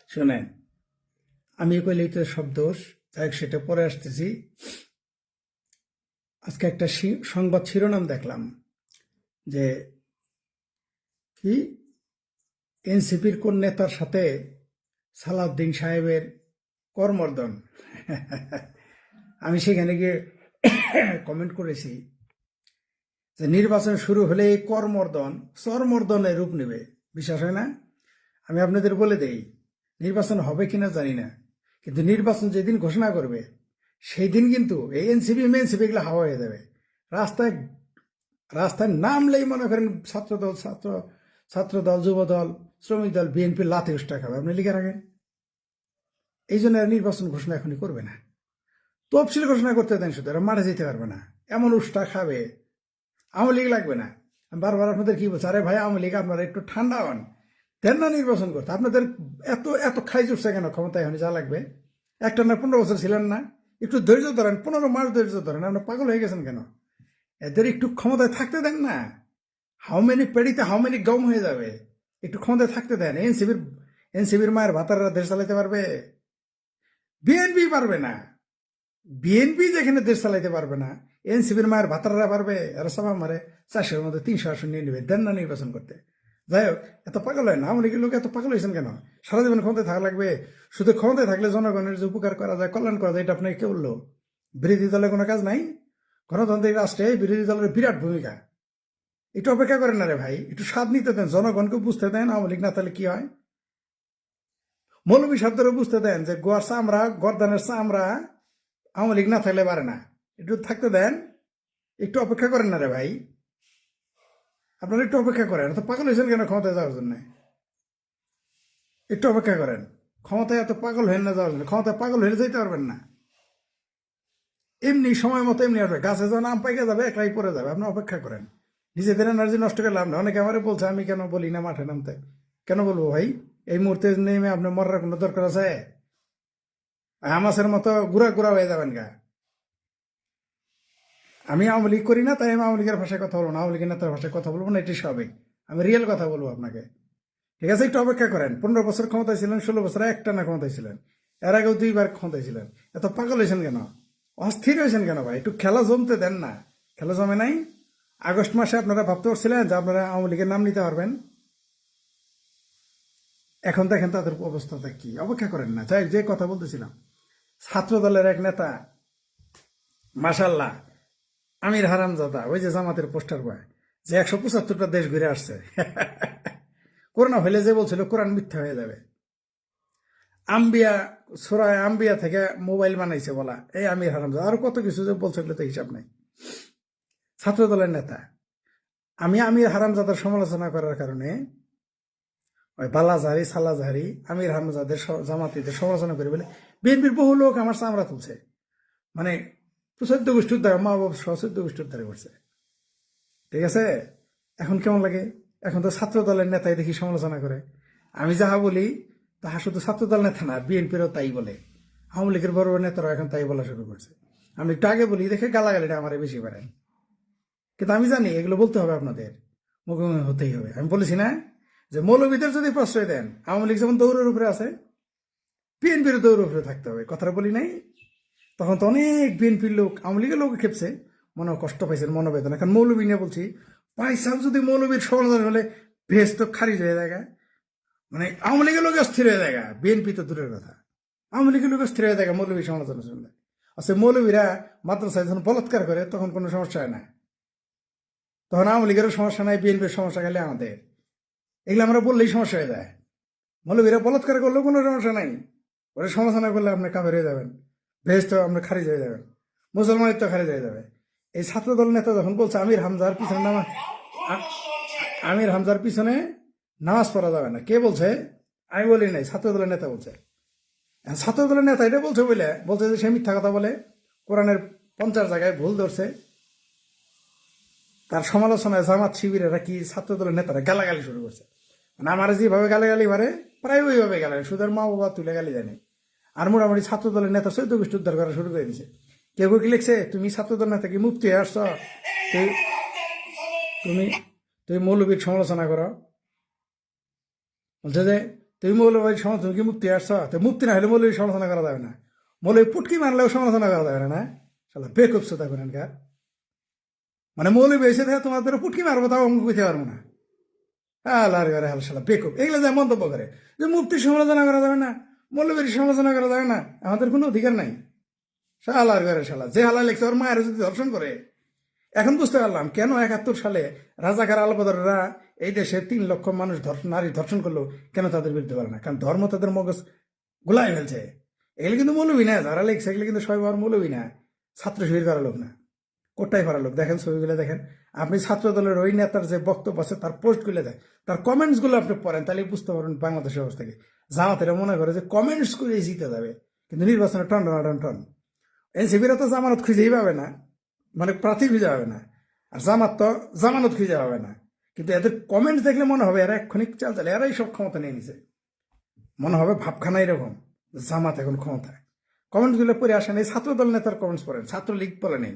শোনেন, আমি কইলেই তো সব দোষ। যাই হোক, সেটা পরে আসতেছি। আজকে একটা সংবাদ শিরোনাম দেখলাম যে কি এনসিপির কোন নেতার সাথে সালাউদ্দিন সাহেবের করমর্দন। আমি সেখানে গিয়ে কমেন্ট করেছি যে নির্বাচন শুরু হলে এই করমর্দন চরমর্দনের রূপ নেবে। বিশ্বাস হয় না? আমি আপনাদের বলে দেই, নির্বাচন হবে কিনা জানি না, কিন্তু নির্বাচন যেদিন ঘোষণা করবে সেই দিন কিন্তু এই এনসিপি মেনসিপি এগুলো হাওয়া হয়ে যাবে। রাস্তায় রাস্তায় নামলেই মনে করেন ছাত্রদল, যুবদল, শ্রমিক দল, বিএনপি লাথি উষ্টা খাবে। আপনি লিখে রাখেন। এই জন্য নির্বাচন ঘোষণা এখনই করবে না। তফসিল ঘোষণা করতে দেন, শুধু মাঠে যেতে পারবে না, এমন উষ্টা খাবে। আওয়ামী লীগ লাগবে না। আমি বারবার আপনাদের কি বলছি, আরে ভাই আওয়ামী লীগ আপনারা একটু ঠান্ডা হন, দেন না নির্বাচন করতে। আপনাদের এত এত খাই উঠছে কেন? ক্ষমতা এখন যা লাগবে। একটা না 15 বছর ছিলেন না? একটু ধৈর্য ধরেন, 15 মাস ধৈর্য ধরেন। আপনার পাগল হয়ে গেছেন কেন? এদের একটু ক্ষমতায় থাকতে দেন না। হাউ মেনি পেড়িতে হাউ মেনি গম হয়ে যাবে। একটু ক্ষমতায় থাকতে দেন। এনসিবির মায়ের ভাতাররা দেশ চালাইতে পারবে? বিএনপি পারবে না। বিএনপি যেখানে দেশ চালাইতে পারবে না, এনসিপির মায়ের ভাতাররা পারবে। এরা সব আমারে 400-এর মধ্যে 300 আসন নিয়ে নেবে, দেন না নির্বাচন করতে। যাই হোক, এত পাগল হয় না। আওয়ামী লীগের লোক এত পাগল হয়েছেন কেন? সারা জীবন ক্ষমতায় থাকা লাগবে? শুধু ক্ষমতায় থাকলে জনগণের যে উপকার করা যায়, কল্যাণ করা যায়, এটা আপনাকে কে বললো? বিরোধী দলের কোনো কাজ নাই? গণতান্ত্রিক রাষ্ট্রে বিরোধী দলের বিরাট ভূমিকা। একটু অপেক্ষা করেন না রে ভাই, একটু স্বাদ নিতে দেন, জনগণকে বুঝতে দেন আওয়ামী লীগ না তাহলে কি হয়। মৌলবী শব্দরে বুঝতে দেন যে গোয়ার চামড়া, গরদানের চামড়া আওয়ামী লীগ না থাকলে পারে না। একটু থাকতে দেন, একটু অপেক্ষা করেন না রে ভাই। আপনারা একটু অপেক্ষা করেন। এত পাগল হয়েছেন কেন ক্ষমতায় যাওয়ার জন্য? একটু অপেক্ষা করেন। ক্ষমতায় এত পাগল হয়ে না যাওয়ার জন্য। ক্ষমতায় পাগল হয়ে যাইতে পারবেন না। এমনি সময় মতো এমনি আসবে। গাছে যখন আম পাইকে যাবে, একলাই পরে যাবে। আপনি অপেক্ষা করেন। নিজেদের এনার্জি নষ্ট করে লাভ না। অনেকে আমারে বলছে আমি কেন বলি না মাঠে নামতে। কেন বলবো ভাই? এই মুহূর্তে নেমে আপনি মরার কোনো দরকার আছে? হামাসের মতো গুড়া গুড়া হয়ে যাবেন গা। আমি আওয়ামী লীগ করি না, তাই আমি আওয়ামী লীগের ভাষায় কথা বলবো না, আওয়ামী লীগের নেতার ভাষায় কথা বলবো না। এটি স্বাভাবিক। আমি রিয়েল কথা বলবো আপনাকে। ঠিক আছে, একটু অপেক্ষা করেন। 15 বছর ক্ষমতায় ছিলেন, 16 বছর একটা না ক্ষমতায় ছিলেন, এর আগেও 2বার ক্ষমতায় ছিলেন। এত পাগল হয়েছেন কেন? অস্থির হয়েছেন কেন ভাই? একটু খেলা জমতে দেন না। খেলা জমে নাই? আগস্ট মাসে আপনারা ভাবতে পারছিলেন যে আপনারা আওয়ামী লীগের নাম নিতে পারবেন? এখন দেখেন তাদের অবস্থাটা কি। অপেক্ষা করেন না। যাই, যে কথা বলতেছিলাম, ছাত্র দলের এক নেতা, মাশাল্লাহ, আমির হারামজাদা, ওই যে জামাতের পোস্টার বয়, যে 175টা দেশ ঘুরে আসছে। করোনা হইলে যে বলছিল কোরআন মিথ্যা হয়ে যাবে। আম্বিয়া, সুরায় আম্বিয়া থেকে মোবাইল বানাইছে বলা এই আমির হারামজাদা। আরো কত কিছু যে বলছে, তো হিসাব নাই। ছাত্র দলের নেতা। আমি আমির হারামজাদার সমালোচনা করার কারণে ওই বালাজাহারি সালাজাহারি আমির হারামজাদের জামাতিদের সমালোচনা করি বলে বিএনপির বহু লোক আমার চামড়া তুলছে। মানে 14 গোষ্ঠী উদ্ধার, মা বাবা সহ 14 গোষ্ঠী উদ্ধার করছে। ঠিক আছে, এখন কেমন লাগে? এখন তো ছাত্র দলের নেতাই দেখি সমালোচনা করে। আমি যাহা বলি তাহা শুধু ছাত্র দল নেতা না, বিএনপিরও তাই বলে। আওয়ামী লীগের বড় বড় নেতারা এখন তাই বলা শুরু করছে। আমি একটু আগে বলি দেখে গালাগালিটা আমার বেশি পারেন, কিন্তু আমি জানি এগুলো বলতে হবে আপনাদের, মুখোমুখি হতেই হবে। আমি বলেছি না যে মৌলবীদের যদি প্রশ্রয় দেন, আওয়ামী লীগ যেমন দৌড়ের উপরে আছে, বিএনপির দৌড়ের উপরে থাকতে হবে। কথাটা বলি নাই? তখন তো অনেক বিএনপির লোক আওয়ামী লীগের লোক খেপছে, মনে কষ্ট পাইছেন, মনোবেদনা। এখন মৌলবী নিয়ে বলছি, পয়সা যদি মৌলবীর সমালোচনা হলে ভেস তো খারিজ হয়ে যায়। মানে আওয়ামী লীগের লোক স্থির হয়ে যায়, বিএনপি তো দূরের কথা। আওয়ামী লীগের লোক স্থির হয়ে যায় মৌলবী সমালোচনা শুনলে। আচ্ছা, মৌলবীরা মাদ্রাসায় যখন বলাৎকার করে তখন কোনো সমস্যা হয় না, তখন আওয়ামী লীগেরও সমস্যা নাই, বিএনপির সমস্যা খালি আমাদের। এগুলো আমরা বললেই সমস্যা হয়ে যায়। মৌলবীরা বলাৎকার করলেও কোনো সমস্যা নাই, ওরা সমালোচনা করলে আপনি কাবের হয়ে যাবেন, ভেজ তো আপনি খারিজ হয়ে যাবেন, মুসলমানের তো খারিজ হয়ে যাবে। এই ছাত্রদল নেতা যখন বলছে আমির হামজার পিছনে আমির হামজার পিছনে নামাজ পড়া যাবে না, কে বলছে? আমি বলি নাই, ছাত্রদলের নেতা বলছে। ছাত্রদলের নেতা এটা বলছে বলছে যে সে মিথ্যা কথা বলে, কোরআনের 50 জায়গায় ভুল ধরছে। তার সমালোচনায় জামাত শিবিরেরা কি ছাত্রদলের নেতারা গালাগালি শুরু করছে। মানে আমার যেভাবে গালাগালি মারে প্রায় ওইভাবে গালাগালি, সুদের মা বাবা তুলে গালি দেয়নি। আর মোটামুটি ছাত্রদলের নেতা 14 গোষ্ঠী উদ্ধার করা শুরু করে দিয়েছে। কেউ কি লিখছে তুমি ছাত্রদল নেতা কি মুক্তি হয়ে আসছ, তুমি তুমি মৌলবীর সমালোচনা করো? বলছে যে তুমি মৌলবাদী সমালোচনা কি মুক্তি আসছ? তো মুক্তি না হলে মৌলবী সমালোচনা করা যাবে না, মৌলবী পুটকি মারলেও সমালোচনা করা যাবে না। শালা বেকুব শ্রোতা করেন কার, মানে মৌলবী এসে থাকে তোমাদের পুটকি মারবো, তাও অঙ্ক করতে পারবো না। আল্লাহর ঘরে হাল শালা বেকুব, এগুলো যা মন্তব্য করে যে মুক্তির সমালোচনা করা যাবে না, মৌলবীর সমালোচনা করা যাবে না, আমাদের কোনো অধিকার নাই। শালার ঘরে শালা যে হালা লেখছে ওর মায়ের যদি ধর্ষণ করে। এখন বুঝতে পারলাম কেন 71 সালে রাজাকার আলবদররা এই দেশে 3 লক্ষ মানুষ নারী ধর্ষণ করলো, কেন তাদের বিরুদ্ধে পারে না? কারণ ধর্ম তাদের মগজ গুলাই ফেলছে। এগুলো কিন্তু মৌলবী না, যারা লেখছে এগুলো কিন্তু সবাই আর মৌলবী না, ছাত্র শিবির করা লোক না, কোটাই করা লোক। দেখেন ছবিগুলো দেখেন, আপনি ছাত্র দলের ওই নেতার যে বক্তব্য আছে তার পোস্টগুলো দেন, তার কমেন্টসগুলো আপনি পড়েন, তাহলে বুঝতে পারবেন বাংলাদেশের অবস্থাকে। জামাতেরা মনে করে যে কমেন্টস করে জিতে যাবে, কিন্তু নির্বাচনে টন টন টন। এনসিপিরা তো জামানত খুঁজেই পাবে না, মানে প্রার্থী খুঁজে পাবে না, আর জামাত তো জামানত খুঁজে পাবে না। কিন্তু এদের কমেন্টস দেখলে মনে হবে এরা এক্ষণিক চাল চালে, এরাই সব ক্ষমতা নিয়ে নিছে, মনে হবে ভাবখানা এরকম জামাত এখন ক্ষমতায়। কমেন্টসগুলো পড়ে আসেন, এই ছাত্রদল নেতার কমেন্টস পড়েন, ছাত্রলীগ বলে নেই,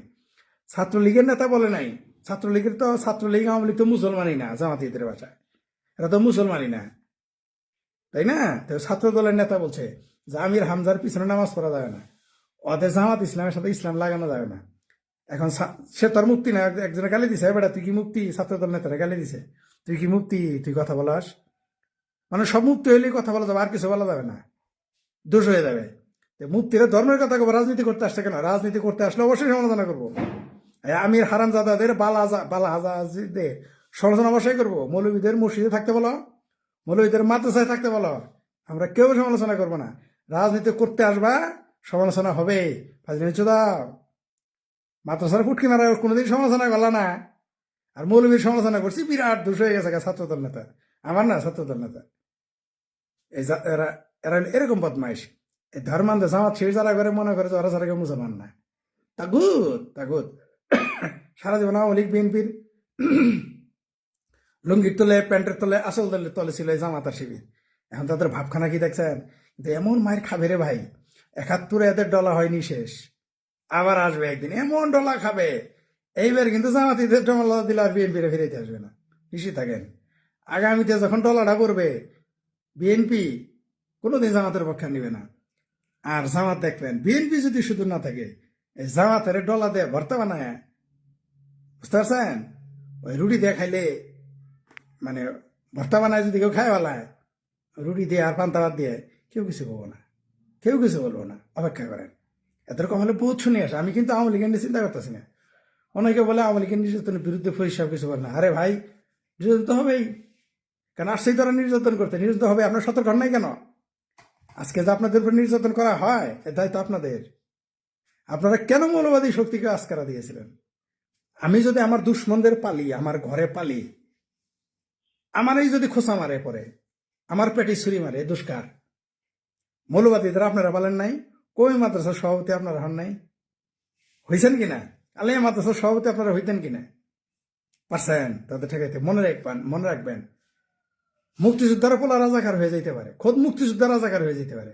ছাত্রলীগের নেতা বলে নাই, ছাত্রলীগের তো ছাত্রলীগ আওয়ামী লীগ তো মুসলমানই না, জামাতিদের বাসায় এরা তো মুসলমানই না, তাই না? তো ছাত্র দলের নেতা বলছে যে আমির হামজার পিছনে নামাজ পড়া যাবে না, ওদের জামাত ইসলামের সাথে ইসলাম লাগানো যাবে না। এখন সে তোর মুক্তি না, একজনে গালি দিছে, বেটা তুই কি মুক্তি? ছাত্রদল নেতারা গালি দিছে, তুই কি মুক্তি? তুই কথা বলাস? মানে সব মুক্তি হইলেই কথা বলা যাবে, আর কিছু বলা যাবে না, দোষ হয়ে যাবে। মুক্তিরা ধর্মের কথা করবো, রাজনীতি করতে আসছে কেন? রাজনীতি করতে আসলে অবশ্যই সমালোচনা করবো। আমির হারামজাদাদের বালাহাজাদের সমালোচনা অবশ্যই করবো। মৌলবীদের মসজিদে থাকতে বলো, মৌলবীদের মাদ্রাসায় থাকতে বলো, আমরা কেউ সমালোচনা করবো না। রাজনীতি করতে আসবা, সমালোচনা হবে। ফাজলিমি চোদা, মাদ্রাসার ফুটকি মারা কোনোদিন সমালোচনা করলা না, আর মৌলবীর সমালোচনা করছি, বিরাট দোষ হয়ে গেছে ছাত্রদল নেতা, আমার না ছাত্রদল নেতা। এই এরা এরা এরকম বদমাইশ, এই ধর্মান্ধ জামাত শিবির যারা করে মনে করে যে ওরা ছাড়া কেউ মুসলমান না, তাগুত তাগুত। সারা জীবন আওয়ামী লীগ বিএনপির লুঙ্গির তলে প্যান্টের তলে আসল দলের তলে ছিল এই জামাত আর শিবির। এখন তাদের ভাবখানা কি দেখছেন? কিন্তু এমন মায়ের খাবে রে ভাই, 71 এদের ডলা হয়নি শেষ, আবার আসবে একদিন এমন ডলা খাবে। এইবার কিন্তু জামাতিদের ডলা দিলে আর বিএনপি ফিরেতে আসবে না, বেশি থাকেন। আগামীতে যখন ডলাটা করবে বিএনপি, কোনোদিন জামাতের পক্ষে নিবে না। আর জামাত দেখবেন বিএনপি যদি শুধু না থাকে, এই জামাতের ডলা দিয়ে ভর্তা বানায়, বুঝতে পারছেন? ওই রুটি দিয়ে খাইলে, মানে ভর্তা বানায় যদি কেউ খায় বেলায়, রুটি দিয়ে আর পান্তা ভাত দিয়ে, কেউ কিছু বলবো না, কেউ কিছু বলবো না, অপেক্ষা করেন। এদের কমলে বহুত শুনে আসে। আমি কিন্তু আওয়ামী লীগের নিয়ে চিন্তা করতেছি না। অনেকে বলে আওয়ামী লীগের নির্যাতনের বিরুদ্ধে পরিষ্কার কিছু বলে না। আরে ভাই, নির্যাতন তো হবেই, কেন আসছেই তারা নির্যাতন করতে, নির্যাতন হবে। আপনার সতর্ক হন নাই কেন? আজকে যে আপনাদের উপর নির্যাতন করা হয়, এর দায়িত্ব আপনাদের। আপনারা কেন মৌলবাদী শক্তিকে আস্কারা দিয়েছিলেন? আমি যদি আমার দুশ্মনদের পালি, আমার ঘরে পালি, আমারই যদি খোঁচা মারে পরে, আমার পেটে ছুরি মারে, দুষ্কার। মৌলবাদীদের আপনারা বলেন নাই? কই মাদ্রাসার সভাপতি আপনারা হন নাই? হয়েছেন কিনা? আলিয়া মাদ্রাসার সভাপতি আপনারা হইতেন কিনা? পারছেন তাদের ঠেকাইতে? মনে রাখবেন, মুক্তিযোদ্ধারা পোলা রাজাকার হয়ে যেতে পারে, খোদ মুক্তিযোদ্ধা রাজাকার হয়ে যেতে পারে,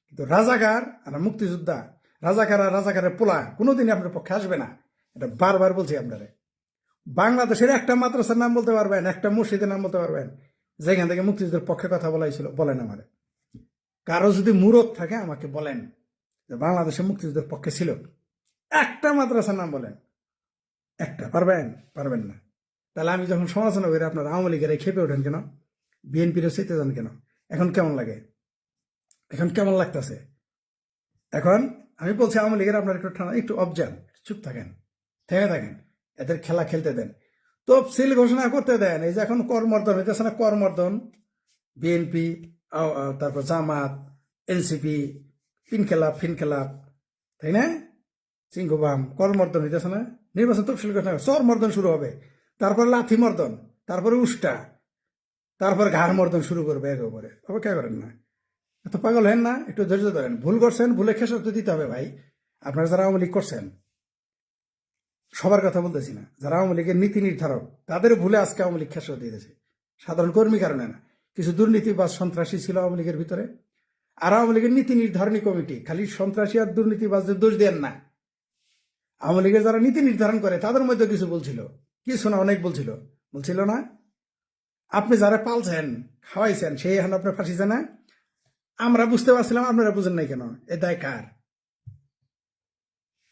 কিন্তু রাজাকার আর মুক্তিযোদ্ধা, রাজাকার আর রাজাকারের পোলা কোনোদিনই আপনার পক্ষে আসবে না। এটা বারবার বলছি আপনারা। বাংলাদেশের একটা মাদ্রাসার নাম বলতে পারবেন, একটা মসজিদের নাম বলতে পারবেন যেখান থেকে মুক্তিযুদ্ধের পক্ষে কথা বলাইছিল? বলেন আমারে। কারো যদি মুরত থাকে আমাকে বলেন যে বাংলাদেশে মুক্তিযুদ্ধের পক্ষে ছিল, একটা মাদ্রাসার নাম বলেন, একটা। পারবেন? পারবেন না। তাহলে আমি যখন সমালোচনা করি আপনার আওয়ামী লীগের খেপে ওঠেন কেন? বিএনপির চেতে যান কেন? এখন কেমন লাগে? এখন কেমন লাগতেছে? এখন আমি বলছি আওয়ামী লীগের আপনার একটু ঠান্ডা, একটু অবজান, চুপ থাকেন, থেমে থাকেন, এদের খেলা খেলতে দেন, তফসিল ঘোষণা করতে দেন। এই যে এখন করমর্দন হইতেছে না, করমর্দন, বিএনপি, তারপর জামাত, এনসিপি, ফিনকেলাপ, তাই না? সিংহবাম, করমর্দন হইতেছে না? নির্বাচন তফসিল ঘোষণা, চর মর্দন শুরু হবে, তারপর লাথি মর্দন, তারপরে উষ্টা, তারপর ঘাড় মর্দন শুরু করবে একেবারে। অপেক্ষা করেন না, এত পাগল হেন না, একটু ধৈর্য ধরেন। ভুল করছেন, ভুলে খেসারত দিতে হবে ভাই। আপনারা যারা আওয়ামী লীগ করছেন, সবার কথা বলতেছি না, যারা আওয়ামী লীগের নীতি নির্ধারক, তাদের ভুলে আজকে আওয়ামী লীগ খেসারত দিতেছে, সাধারণ কর্মী কারণে না। কিছু দুর্নীতিবাজ সন্ত্রাসী ছিল আওয়ামী লীগের ভিতরে, আর আওয়ামী লীগের নীতি নির্ধারণী কমিটি। খালি সন্ত্রাসী আর দুর্নীতিবাজদের দোষ দেন না, আওয়ামী লীগের যারা নীতি নির্ধারণ করে তাদের মধ্যে কিছু বলছিল, কিছু না অনেক বলছিল না? আপনি যারা পালছেন, খাওয়াইছেন, সেই এখন আপনার ফাঁসিছে না? আমরা বুঝতে পারছিলাম, আপনারা বুঝেন নাই কেন? এ দায় কার?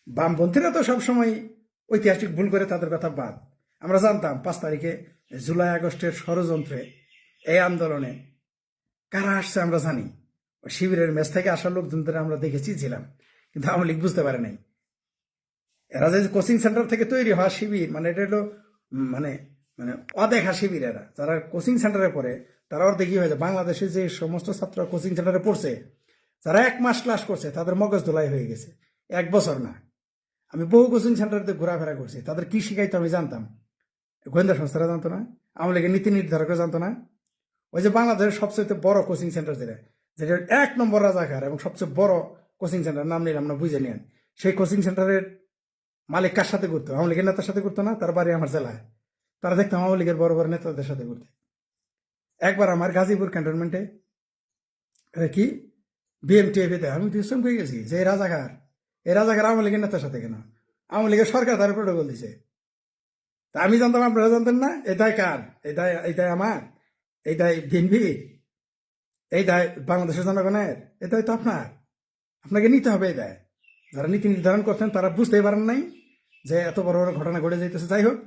বামপন্থীরা তো সবসময় ঐতিহাসিক ভুল করে তাদের কথা বাদ। আমরা জানতাম 5 তারিখে জুলাই আগস্টের ষড়যন্ত্রে এই আন্দোলনে কারা আসছে আমরা জানি। শিবিরের মেস থেকে আসা লোকজনদের আমরা দেখেছি ছিলাম, কিন্তু আওয়ামী লীগ বুঝতে পারে নাই। এরা যে কোচিং সেন্টার থেকে তৈরি হওয়া শিবির, মানে এটা হলো মানে মানে অদেখা শিবির। এরা যারা কোচিং সেন্টারে পড়ে তারা অর্ধেক কি হয়েছে, বাংলাদেশে যে সমস্ত ছাত্র কোচিং সেন্টারে পড়ছে, যারা 1 মাস ক্লাস করছে তাদের মগজ ধোলাই হয়ে গেছে। 1 বছর না, আমি বহু কোচিং সেন্টারে ঘোরাফেরা করছি, তাদের কি শিখাইতো আমি জানতাম। গোয়েন্দা সংস্থারা জানতো না, আওয়ামী লীগের নীতি নির্ধারকরা জানতো না। ওই যে বাংলাদেশের সবচেয়ে বড় কোচিং সেন্টার যেটা, যেটা 1 নম্বর রাজাকার এবং সবচেয়ে বড় কোচিং সেন্টার, নাম নিলাম না, বুঝে নিন। সেই কোচিং সেন্টারের মালিক কার সাথে ঘুরতো? আওয়ামী লীগের নেতার সাথে ঘুরতো না? তার বাড়ি আমার জেলায়। তারা দেখতাম আওয়ামী লীগের বড় বড় নেতাদের সাথে ঘুরতে। একবার আমার গাজীপুর ক্যান্টনমেন্টে কি বিএমটিএফ তে আমি দুষ্ম হয়ে গেছি যে এই রাজাকার আওয়ামী লীগের নেতার সাথে কেন? আওয়ামী লীগের সরকার তার প্রোটোকল দিছে। তা আমি জানতাম, আপনারা জানতেন না? এই দায় কার? এই দায় আমার? এই দায় বিএনপি? এই দায় বাংলাদেশের জনগণের? এই দায় তো আপনার, আপনাকে নিতে হবে এই দায়। যারা নীতি নির্ধারণ করছেন তারা বুঝতেই পারেন নাই যে এত বড় বড় ঘটনা ঘটে যাইতেছে। যাই হোক,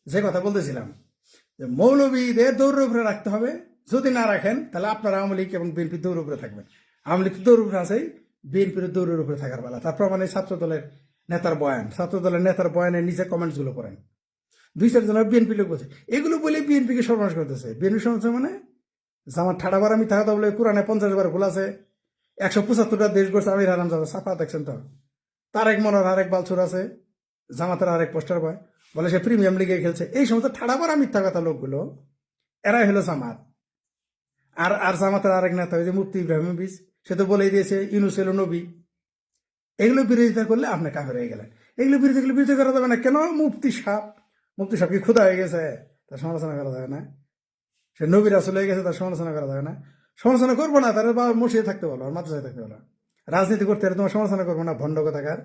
যে কথা বলতেছিলাম, যে মৌলবীদের দৌড়ের উপরে রাখতে হবে। যদি না রাখেন তাহলে আপনারা আওয়ামী লীগ এবং বিএনপির দৌড়ের উপরে থাকবেন। আওয়ামী লীগ দৌড়ের উপরে আছেই, বিএনপির দৌড়ের উপরে থাকার বেলা। তার প্রমাণে ছাত্র দলের নেতার বয়ানের নিচে কমেন্টসগুলো করেন। 2-4 জন বিএনপি লোক বলছে, এগুলো বলে বিএনপিকে সর্বনাশ করতেছে। বিএনপি সমাজ মানে জামার ঠাডাবার আমি থাকা বলে কোরআনে 50 বার ভুল আছে, 175টা দেশ করছে আমির হারাম যাবে সাফা দেখছেন তো। তারেক মনোর আরেক বালছুর আছে, জামাতের আরেক পোস্টার বয়, বলে সে প্রিমিয়াম লিগে খেলছে। এই সমস্ত ঠাডাবার মিথ্যা কথা লোকগুলো, এরাই হলো জামাত। আর জামাতের আরেক নেতা ওই যে মুফতি ইব্রাহিম বিজ, সে তো বলেই দিয়েছে ইউনুস হলো নবী। এগুলো বিরোধিতা করলে আপনি কাফের হয়ে গেলেন। এগুলো বিরোধিতা করা যাবে না কেন? মুফতি সাহেব কি ক্ষুধা হয়ে গেছে, তার সমালোচনা করা যাবে না? সে নবী রাসূল হয়ে গেছে, তার সমালোচনা করা যাবে না? সমালোচনা করবো না, তার বা মসজিদে থাকতে বলো আর মাদ্রাসায় থাকতে বলো। রাজনীতি করতে হলে তোমার সমালোচনা করবো না, ভণ্ড কথাকার।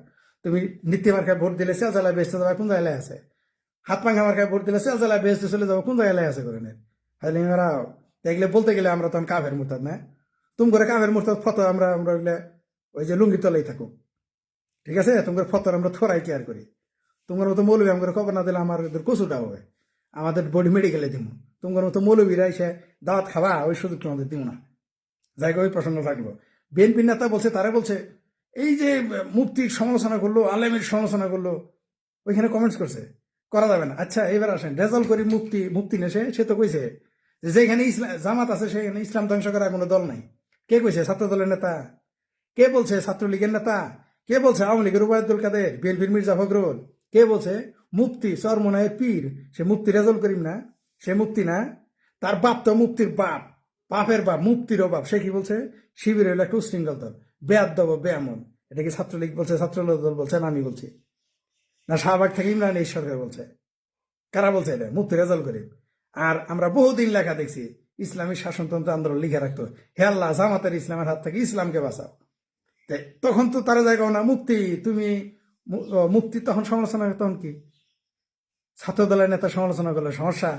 তুমি নীতি মার্কায় ভোট দিলে শেলজালায় বেসতে যাবে, কোন জায়গায় আছে? হাত পাঙ্গা মার্কায় ভোট দিলে শেলজালায় বেসতে চলে যাবো, কোন জায়গায় আছে করে নেন? তাহলে এগুলো বলতে গেলে আমরা তখন কাফের মুরতাদ না? তুমি করে কাফের মুরতাদ ফটো আমরা আমরা ওই যে লুঙ্গি তলেই থাকুক, ঠিক আছে? তোমার ফটোর আমরা থোড়াই কেয়ার করি। তোমার মতো মৌলবী আমাদের খবর না দিলে আমাদের কচুটা হবে, আমাদের বডি মেডিকেলে দিব। তোমার মতো মৌলবীরা এসে দাওয়াত খাওয়া ওই সুযোগ তোমাদের দিব না। জায়গা ওই প্রসঙ্গ থাকলো। বিএনপি নেতা বলছে, তারা বলছে এই যে মুফতির সমালোচনা করলো, আলেমের সমালোচনা করলো, ওইখানে কমেন্টস করছে, করা যাবে না। আচ্ছা এবার আসেন, রেজাল করি মুফতি নেশে, সে তো কইছে যে যেখানে ইসলাম জামাত আছে সেখানে ইসলাম ধ্বংস করার কোনো দল নাই। কে কইছে? ছাত্র দলের নেতা। কে বলছে? ছাত্রলীগের নেতা। কে বলছে? আওয়ামী লীগের উবায়দুল কাদের, বিএনপির মির্জা ফখরুল। কে বলছে? মুফতি চরমনায়ের পীর, সে মুফতি রেজাল করিম না? সে মুফতি না? তার বাপ তো মুফতির বাপ, বাপের বাপ, মুফতিরও বাপ। সে কি বলছে? শিবির হলো একটা উশৃঙ্খল দল, বেয়াদব বেয়ামন। এটা কি ছাত্রলীগ বলছে? ছাত্রলীগ দল বলছে না আমি বলছি? না শাহবাগ থেকে ইমরান এই সরকার বলছে? কারা বলছে এটা? মুফতি রেজাল করিম। আর আমরা বহুদিন লেখা দেখছি, ইসলামী শাসনতন্ত্র আন্দোলন লিখে রাখতো, হে আল্লাহ জামাতের ইসলামের হাত থেকে ইসলামকে বাঁচাও। তখন তো তারা জায়গাও না মুক্তি, তুমি মুক্তি তখন সমালোচনা, তখন কি ছাত্র দলের নেতা সমালোচনা করলে সমস্যা?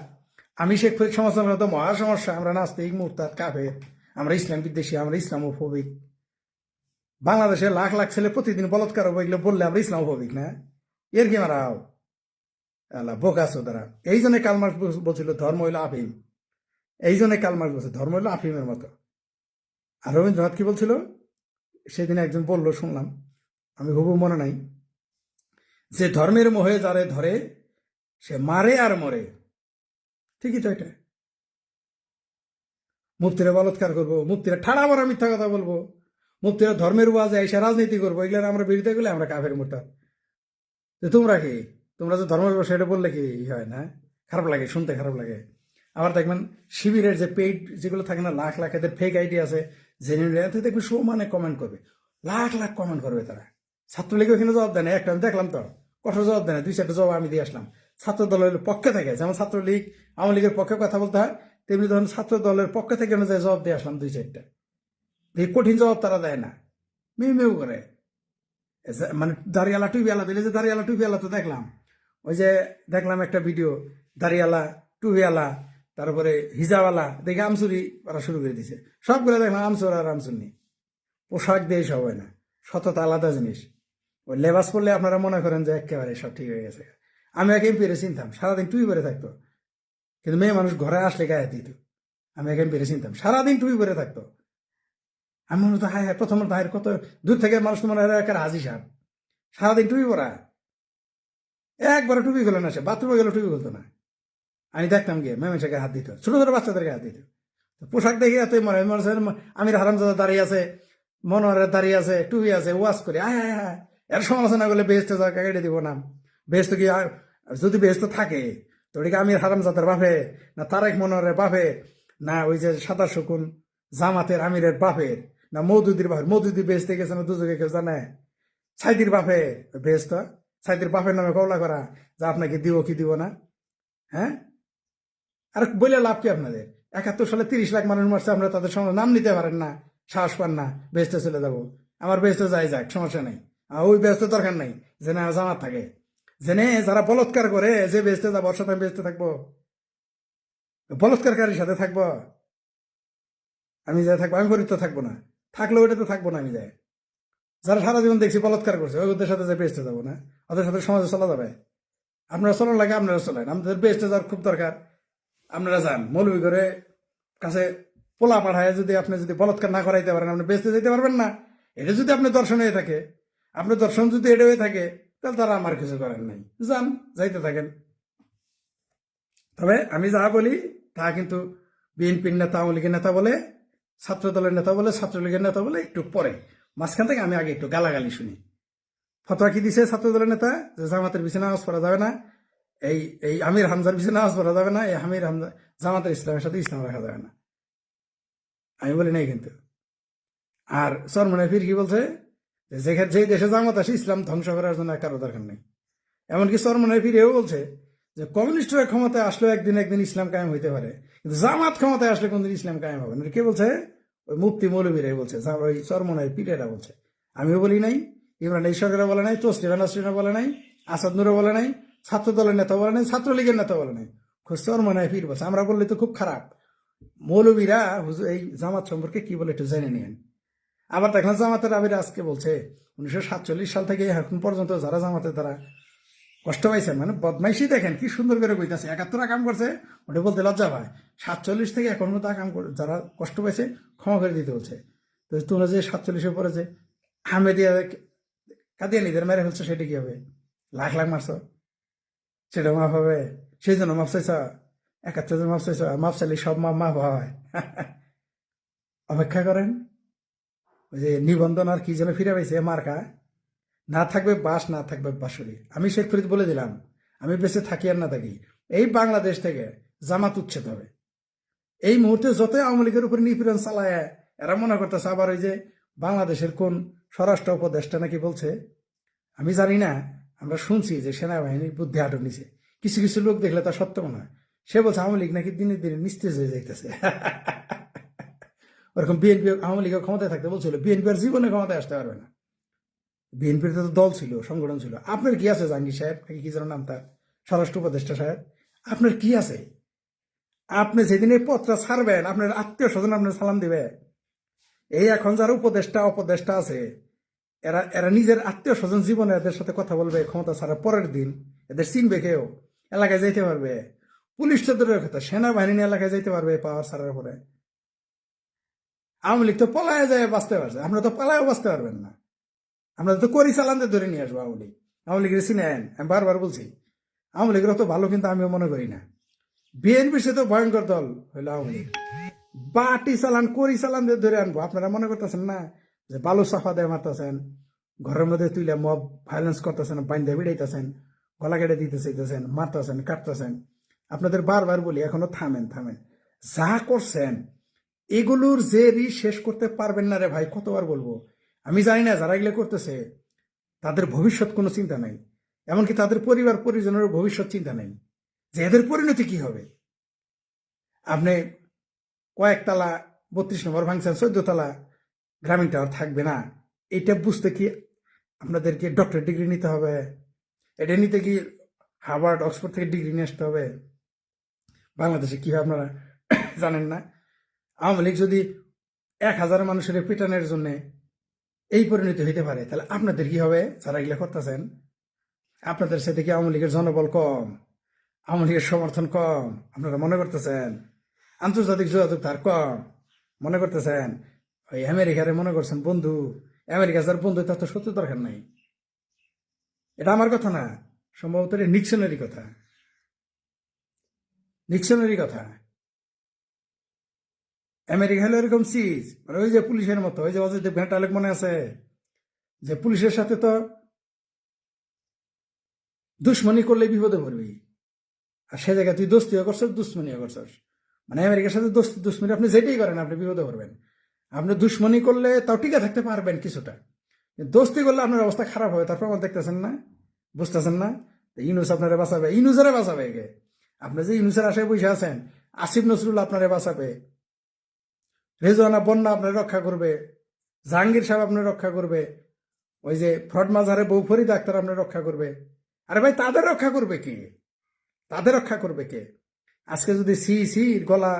আমি শেখ ফরিদ সমালোচনা করলে তো মহা সমস্যা। আমরা নাস্তিক, মুরতাদ, কাফের, আমরা ইসলাম বিদ্বেষী, আমরা ইসলামোফোবিক। বাংলাদেশে লাখ লাখ ছেলে প্রতিদিন বলৎকার হবে, এগুলো বললে আমরা ইসলামোফোবিক না? এর কি মারাও আল্লাহ বোকাছো তারা। এই জন্য কালমার্ক্স বলছিল ধর্ম হইল আফিম। এই জন্য কালমার্ক্স বলছে ধর্ম হইল আফিমের মতো। আর রবীন্দ্রনাথ কি বলছিল সেদিন একজন বললো, শুনলাম, আমি হুবহু মনে নাই, যে ধর্মের মোহে যারে ধরে সে মারে আর মরে। ঠিকই তো এটা। মুফতিরা বলৎকার করবো, মুফতিরা ঠাড়া মারা মিথ্যা কথা বলবো, মুফতিরা ধর্মের ওয়াজে এসে রাজনীতি করবো, এগুলো আমরা বিরোধিতা করলে আমরা কাফের মুরতাদ। তো তোমরা কি, তোমরা যে ধর্মের সেটা বললে কি হয় না? খারাপ লাগে, শুনতে খারাপ লাগে। আবার দেখবেন শিবিরের যে পেইড যেগুলো থাকে না, লাখ লাখ এদের ফেক আইডি আছে, জেনুইন দেখবেন সমানে কমেন্ট করবে, লাখ লাখ কমেন্ট করবে তারা। ছাত্রলীগ ওখানে জবাব দেয় না, একটা আমি দেখলাম তো, কঠোর জবাব দেয় না, 2-4টা জবাব আমি দিয়ে আসলাম। ছাত্র দলের পক্ষে থেকে, যেমন ছাত্রলীগ আওয়ামী লীগের পক্ষে কথা বলতে হয়, তেমনি ধরুন ছাত্র দলের পক্ষে থেকে অনুযায়ী জবাব দিয়ে আসলাম 2-4টা। এই কঠিন জবাব তারা দেয় না, মেউ মেউ করে। মানে দাঁড়িয়ালা টুপিয়ালা দিলে, যে দাঁড়িয়ালা টুপিয়ালা তো দেখলাম, ওই যে দেখলাম একটা ভিডিও, দাঁড়িয়ালা টুপিয়ালা তারপরে হিজাওয়ালা দেখে আমচুরি করা শুরু করে দিছে। সবগুলো দেখলাম আমচুর আর আমচুন্নি। পোশাক দিয়ে সব হয় না, সততা আলাদা জিনিস। ওই লেবাস পরলে আপনারা মনে করেন যে একেবারে সব ঠিক হয়ে গেছে। আমি এক এমপিরে চিনতাম, সারাদিন টুই পরে থাকতো, কিন্তু মেয়ে মানুষ ঘরে আসলে গায়ে দিত। আমি এক এমপিরে চিনতাম, সারাদিন টুই পরে থাকতো। আমি মনে হতো হায় হায়, প্রথমত হায় কত দূর থেকে মানুষ তো মনে হয় একের হাজি সাহেব, সারাদিন টুপি পরা, একবারে টুপি খুলে না, সে বাথরুমে গেলে টুপি খুলতো না। আমি দেখতাম গিয়ে মেয়েকে হাত দিত, ছোট ছোট বাচ্চাদেরকে হাত দিত। পোশাক দেখে এতই মনে হয় আমির হারামজাদা দাঁড়িয়ে আছে, মনোহরের দাঁড়িয়ে আছে, টুপি আছে, ওয়াজ করে আয় হায় হায়। এর সমালোচনা করলে বেহেস্তে যাওয়া কেটে দিব নাম। বেহেস্ত কি যদি বেহেস্ত থাকে তো ওটিকে আমির হারামজাদার বাপে, না তারেক মনোহরের বাপে, না ওই যে সাদা শকুন জামাতের আমিরের বাপের, না মৌদুদির বাপের? মৌদুদি বেহেস্তে গেছে না দুজকে কেউ জানে? সাইদির বাপে বেহেস্ত, সাইদির বাপের নামে কবলা করা যে আপনাকে দিব কি দিব না, হ্যাঁ? আর বলে লাভ কি আপনাদের? 71 সালে 30 লাখ মানুষ মারছে, আপনারা তাদের সঙ্গে নাম নিতে পারেন না, সাহস পান না। বেহেস্তে চলে যাবো, আমার বেহেস্তে যাই যাক, সমস্যা নেই, ওই বেহেস্ত দরকার নাই জেনে জামাত থাকে, জেনে যারা বলৎকার করে যে বেহেস্তে যাবো, ওর সাথে আমি বেহেস্তে থাকবো? বলৎকারীর সাথে থাকবো? আমি যাই থাকবো? আমি পরিত্য থাকবো না, থাকলে ওইটাতে থাকবো না। আমি যাই, যারা সারা জীবন দেখছি বলৎকার করছে, ওদের সাথে যে বেহেস্তে যাবো না, ওদের সাথে সমাজে চলা যাবে? আপনারা চলার লাগে আপনারা চলেন, আমাদের বেহেস্তে যাওয়ার খুব দরকার। আপনারা যান মৌলবী করে কাছে পোলা পাঠায়, যদি আপনি যদি বলৎকার না করাইতে পারেন, আপনি বেঁচতে যেতে পারবেন না। এটা যদি আপনি দর্শন হয়ে থাকে, আপনার দর্শন যদি এটা হয়ে থাকে, তাহলে তারা আমার কিছু করেন নাই, যান, যাইতে থাকেন। তবে আমি যা বলি তা কিন্তু বিএনপির নেতা, আওয়ামী লীগের নেতা বলে, ছাত্র দলের নেতা বলে, ছাত্রলীগের নেতা বলে একটু পরে, মাঝখান থেকে আমি আগে একটু গালাগালি শুনি। ফতোয়া কি দিছে ছাত্র দলের নেতা যে জামাতের পিছনে নামাজ পড়া যাবে না, এই এই আমির হামজার পিছনে নামাজ পড়া যাবে না, এই আমির হামজা জামাতের ইসলামের সাথে ইসলাম রাখা যাবে না। আমি বলি নাই কিন্তু। আর চরমনায় ফির কি বলছে, যেখানে যে দেশে জামাত আসে ইসলাম ধ্বংস করার জন্য কারো দরকার নেই। এমনকি চরমনায় ফিরেও বলছে যে কমিউনিস্টরা ক্ষমতায় আসলেও একদিন একদিন ইসলাম কায়েম হইতে পারে, কিন্তু জামাত ক্ষমতায় আসলে কোনদিন ইসলাম কায়েম হবে না। কে বলছে? ওই মুফতি মৌলবীরাই বলছে, ওই চরমনায় পীরেরা বলছে। আমিও বলি নাই, ইমরান ঈশ্বরেরা বলে নাই, তসলিমা নাসরিনা বলে নাই, আসাদ নুরও বলে নাই, ছাত্র দলের নেতা বলে নাই, ছাত্রলীগের নেতা বলে নাই, চরমনায় পীর বলছে। আমরা বললে তো খুব খারাপ। মৌলবীরা এই জামাত সম্পর্কে কি বলে একটু জেনে নিন। আবার দেখলাম জামাতের আমির আজকে বলছে 1947 সাল থেকে এখন পর্যন্ত যারা জামাতের দ্বারা কষ্ট পাইছেন, মানে বদমাইশি দেখেন কি সুন্দর করে কইতাছে। 71 কাম করছে, ওটা বলতে লজ্জা পায়। 47 থেকে এখন মতো কাম যারা কষ্ট পাইছে ক্ষমা করে দিতে বলছে। তো তোমরা যে 47-এর পরে যে হামেদিয়া কাদিয়ানিদের মেরে ফেলছো, সেটা কি হবে? লাখ লাখ মারছ, সেটা মাফ হবে? সেই জন্য মাফ চাইছ? 71 মাফ চাইছ? মাফ চাইলে সব মাফ হয়? অপেক্ষা করেন, ওই যে নিবন্ধন আর কি যেন ফিরে পাইছে মার্কা, না থাকবে বাস, না থাকবে বাঁশুরি। আমি শেখ ফরিদ বলে দিলাম, আমি বেঁচে থাকি আর না থাকি, এই বাংলাদেশ থেকে জামাত উচ্ছেদ হবে। এই মুহূর্তে যতই আওয়ামী লীগের উপর নিপীড়ন চালায়, এরা মনে করতেছে আবার ওই যে বাংলাদেশের কোন স্বরাষ্ট্র উপদেষ্টা নাকি বলছে, আমি জানি না, আমরা শুনছি যে সেনাবাহিনীর বুদ্ধি আটক নিছে। কিছু কিছু লোক দেখলে তা সত্য মনে হয়। সে বলছে আওয়ামী লীগ নাকি দিনে দিনে নিস্তেজ হয়ে যাইতেছে। ওরকম বিএনপি আওয়ামী লীগের ক্ষমতায় থাকতে বলছিল, বিএনপি আর জীবনে ক্ষমতায় আসতে পারবে না। বিএনপির তো দল ছিল, সংগঠন ছিল। আপনার কি আছে জাহাঙ্গীর সাহেব, কি যেন নাম তার, স্বরাষ্ট্র উপদেষ্টা সাহেব, আপনার কি আছে? আপনি যেদিন এই পত্র ছাড়বেন, আপনার আত্মীয় স্বজন আপনার সালাম দিবে। এই এখন যারা উপদেষ্টা অপদেষ্টা আছে, এরা এরা নিজের আত্মীয় স্বজন জীবনে এদের সাথে কথা বলবে ক্ষমতা ছাড়ার পরের দিন, এদের চিনবে কেউ? এলাকায় যাইতে পারবে? পুলিশ তো দূরের কথা, সেনাবাহিনী এলাকায় যাইতে পারবে পাওয়ার ছাড়ার পরে? আওয়ামী লীগ তো পলায় যায় বাঁচতে পারছে, আপনারা তো পালায়ও বাঁচতে পারবেন না। আমরা তো করি চালানতে ধরে নিয়ে আসবো আওয়ামী লীগ। আওয়ামী লীগের চিনেন, আমি বারবার বলছি আওয়ামী লীগের তো ভালো, কিন্তু আমিও মনে করি না। বিএনপির সাথে ভয়ঙ্কর দল হইলো আওয়ামী লীগ। বাটি চালান করি চালান দিয়ে ধরে আনবো। আপনারা মনে করতেছেন না যে বালু সাফা দিয়ে মারতেছেন, ঘরের মধ্যে তুইলে মব ভায়োলেন্স করতেছেন, বাইন্দা বিড়াইতেছেন, গলা কেটে দিতে চাইতেছেন, মারতেছেন, কাটতেছেন। আপনাদের বারবার বলি এখনো থামেন থামেন, যা করছেন এগুলোর জেরই শেষ করতে পারবেন না রে ভাই। কতবার বলবো? আমি জানি না যারা এগুলো করতেছে তাদের ভবিষ্যৎ কোনো চিন্তা নাই, এমনকি তাদের পরিবার পরিজনের ভবিষ্যৎ চিন্তা নেই যে এদের পরিণতি কি হবে। আপনি কয়েকতলা 32 নম্বর ভাঙছেন, 14 তলা গ্রামীণ টাওয়ার থাকবে না, এটা বুঝতে কি আপনাদেরকে ডক্টর ডিগ্রি নিতে হবে? এটা নিতে কি হার্ভার্ড অক্সফোর্ড থেকে ডিগ্রি নিয়ে আসতে হবে? বাংলাদেশে কি হয় আপনারা জানেন না? আওয়ামী লীগ যদি 1,000 মানুষের পিটানোর জন্য এই পরিণতি হইতে পারে, তাহলে আপনাদের কি হবে যারা এগুলো করতেছেন? আপনাদের সাথে কি আওয়ামী লীগের জনবল কম, আওয়ামী লীগের সমর্থন কম আপনারা মনে করতেছেন? আন্তর্জাতিক যোগাযোগ তার কম মনে করতেছেন? ওই আমেরিকারে মনে করছেন বন্ধু? আমেরিকা যার বন্ধু তার তো সত্যি দরকার নাই। এটা আমার কথা না, সম্ভবত এটা নিক্সনেরই কথা, নিক্সনেরই কথা। আমেরিকা হলো এরকম চিজ, মানে ওই যে পুলিশের মতো, ওই যে অজয় দেবঘাট আলেক মনে আছে যে পুলিশের সাথে তো দুশ্মনী করলে বিপদে পড়বি, আর সে জায়গায় তুই দোস্তিও করছস দুশ্মনীও করছস। মানে আমেরিকার সাথে দোস্তি দুশ্মনী আপনি যেটাই করেন আপনি বিপদে পড়বেন। আপনি দুশ্মনী করলে তাও টিকে থাকতে পারবেন কিছুটা, দোস্তি করলে আপনার অবস্থা খারাপ হবে, তারপর আমার দেখতেছেন না, বুঝতেছেন না? ইউনুস আপনারা বাঁচাবে, ইউনুসেরা বাঁচাবে কে? আপনি যে ইউনুসের আশায় বসে আছেন, আসিফ নজরুল আপনারে বাঁচাবে, রেজওয়ানা বন্যা আপনার রক্ষা করবে, জাহাঙ্গীর সাহেব আপনার রক্ষা করবে, ওই যে ফ্রড মাজারে বউ ফরিদ আক্তার আপনার রক্ষা করবে। আরে ভাই তাদের রক্ষা করবে কে? তাদের রক্ষা করবে কে? আজকে যদি সির গলা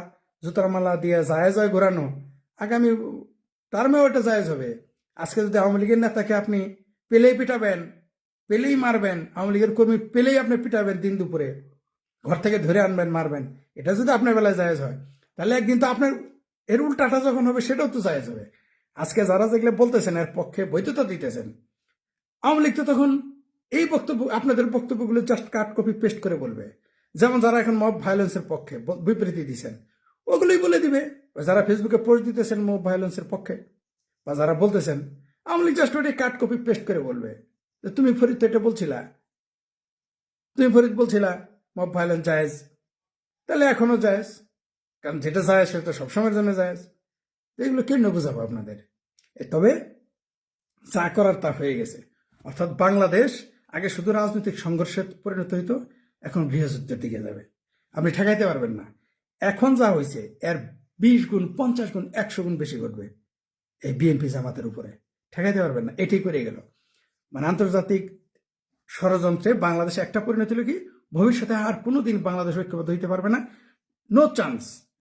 জুতার মালা দিয়ে জায়েজ হয় ঘোরানো, আগামী টার্মেও ওটা জায়েজ হবে। আজকে যদি আওয়ামী লীগের নেতাকে আপনি পেলেই পিটাবেন, পেলেই মারবেন, আওয়ামী লীগের কর্মী পেলেই আপনি পিটাবেন দিন দুপুরে, ঘর থেকে ধরে আনবেন মারবেন, এটা যদি আপনার বেলায় জায়েজ হয়, তাহলে একদিন তো আপনার এর উল্টাটা যখন হবে সেটাও তো জায়েজ হবে। আজকে যারা যেগুলো বলতেছেন এর পক্ষে বৈধতা দিতেছেন, আওয়ামী লীগ তো তখন এই বক্তব্য আপনাদের বক্তব্যগুলো জাস্ট কাট কপি পেস্ট করে বলবে। যেমন যারা এখন মব ভায়োলেন্সের পক্ষে বিবৃতি দিচ্ছেন ওগুলোই বলে দিবে, যারা ফেসবুকে পোস্ট দিতেছেন মব ভায়োলেন্সের পক্ষে বা যারা বলতেছেন, আওয়ামী লীগ জাস্ট ওটাই কাট কপি পেস্ট করে বলবে যে তুমি ফরিদ তো এটা বলছিলা, তুমি ফরিদ বলছিলা মব ভায়োলেন্স জায়েজ, তাহলে এখনো জায়েজ, কারণ যেটা জায়েজ সেটা সবসময়ের জন্য জায়েজ। এগুলো কেন বোঝাবো আপনাদের? তবে যা করার তা হয়ে গেছে। অর্থাৎ বাংলাদেশ আগে শুধু রাজনৈতিক সংঘর্ষে পরিণত হইতো, এখন গৃহযুদ্ধের দিকে যাবে। আপনি ঠেকাইতে পারবেন না। এখন যা হয়েছে এর 20 গুণ 50 গুণ 100 গুণ বেশি ঘটবে এই বিএনপি জামাতের উপরে, ঠেকাইতে পারবেন না। এটাই করে গেল, মানে আন্তর্জাতিক ষড়যন্ত্রে বাংলাদেশে একটা পরিণতি হলো কি, ভবিষ্যতে আর কোনোদিন বাংলাদেশ ঐক্যবদ্ধ হইতে পারবে না, নো চান্স।